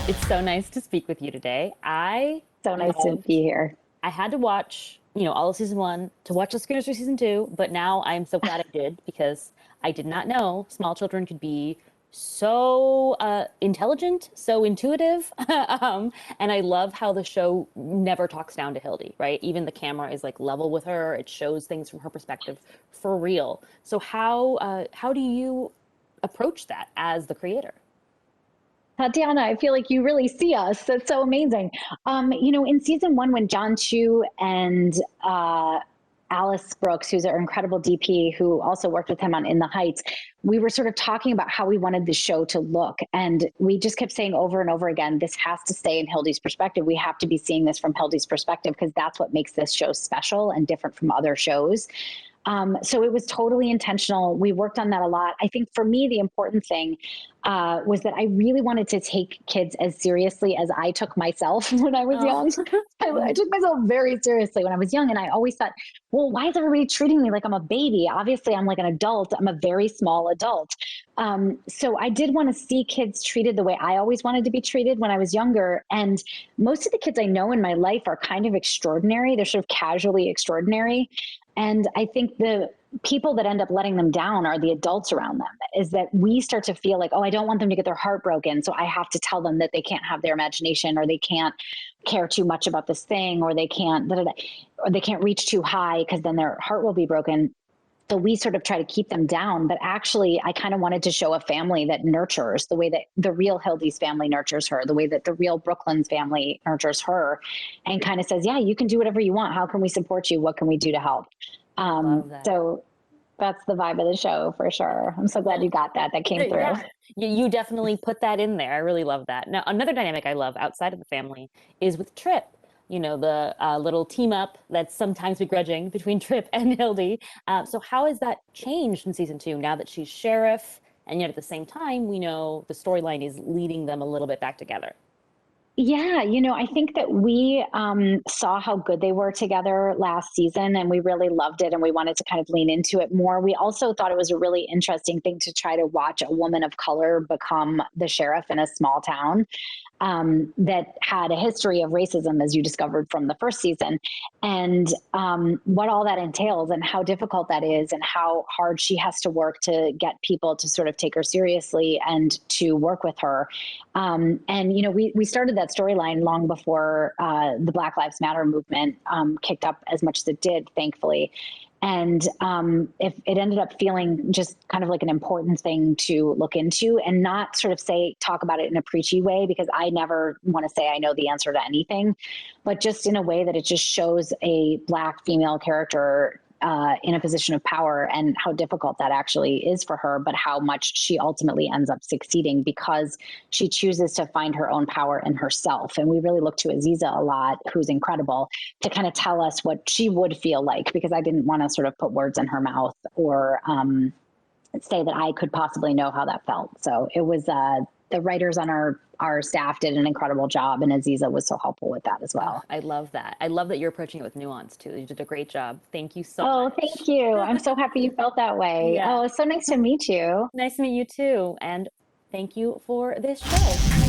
It's so nice to speak with you today. I So nice to loved, be here. I had to watch, all of season one to watch the screeners for season two, but now I'm so glad I did because I did not know small children could be so intelligent, so intuitive. And I love how the show never talks down to Hildy, right? Even the camera is like level with her. It shows things from her perspective for real. So how do you approach that as the creator? Tatiana, I feel like you really see us. That's so amazing. In season one, when John Chu and Alice Brooks, who's our incredible DP, who also worked with him on In the Heights, we were sort of talking about how we wanted the show to look. And we just kept saying over and over again, this has to stay in Hildy's perspective. We have to be seeing this from Hildy's perspective because that's what makes this show special and different from other shows. So it was totally intentional. We worked on that a lot. I think for me, the important thing was that I really wanted to take kids as seriously as I took myself when I was young. I took myself very seriously when I was young. And I always thought, well, why is everybody treating me like I'm a baby? Obviously, I'm like an adult. I'm a very small adult. So I did want to see kids treated the way I always wanted to be treated when I was younger. And most of the kids I know in my life are kind of extraordinary. They're sort of casually extraordinary. And I think the people that end up letting them down are the adults around them, is that we start to feel like, oh, I don't want them to get their heart broken. So I have to tell them that they can't have their imagination, or they can't care too much about this thing, or they can't, or they can't reach too high because then their heart will be broken. So we sort of try to keep them down. But actually, I kind of wanted to show a family that nurtures the way that the real Hildy's family nurtures her, the way that the real Brooklyn's family nurtures her, and kind of says, yeah, you can do whatever you want. How can we support you? What can we do to help? Love that. So that's the vibe of the show for sure. I'm so glad you got that. That came through. Yeah, you definitely put that in there. I really love that. Now, another dynamic I love outside of the family is with Trip. The little team up that's sometimes begrudging between Trip and Hildy. So how has that changed in season two now that she's sheriff? And yet at the same time, we know the storyline is leading them a little bit back together. Yeah, I think that we saw how good they were together last season, and we really loved it, and we wanted to kind of lean into it more. We also thought it was a really interesting thing to try to watch a woman of color become the sheriff in a small town that had a history of racism, as you discovered from the first season, and what all that entails, and how difficult that is, and how hard she has to work to get people to sort of take her seriously and to work with her. We started that storyline long before the Black Lives Matter movement kicked up as much as it did, thankfully. And if it ended up feeling just kind of like an important thing to look into, and not sort of talk about it in a preachy way, because I never want to say I know the answer to anything, but just in a way that it just shows a Black female character in a position of power, and how difficult that actually is for her, but how much she ultimately ends up succeeding because she chooses to find her own power in herself. And we really look to Aziza a lot, who's incredible, to kind of tell us what she would feel like, because I didn't want to sort of put words in her mouth, or say that I could possibly know how that felt. So it was the writers on our staff did an incredible job, and Aziza was so helpful with that as well. I love that. I love that you're approaching it with nuance too. You did a great job. Thank you so Oh, much. thank you. I'm so happy you felt that way. Yeah. Oh, it's so nice to meet you. Nice to meet you too. And thank you for this show.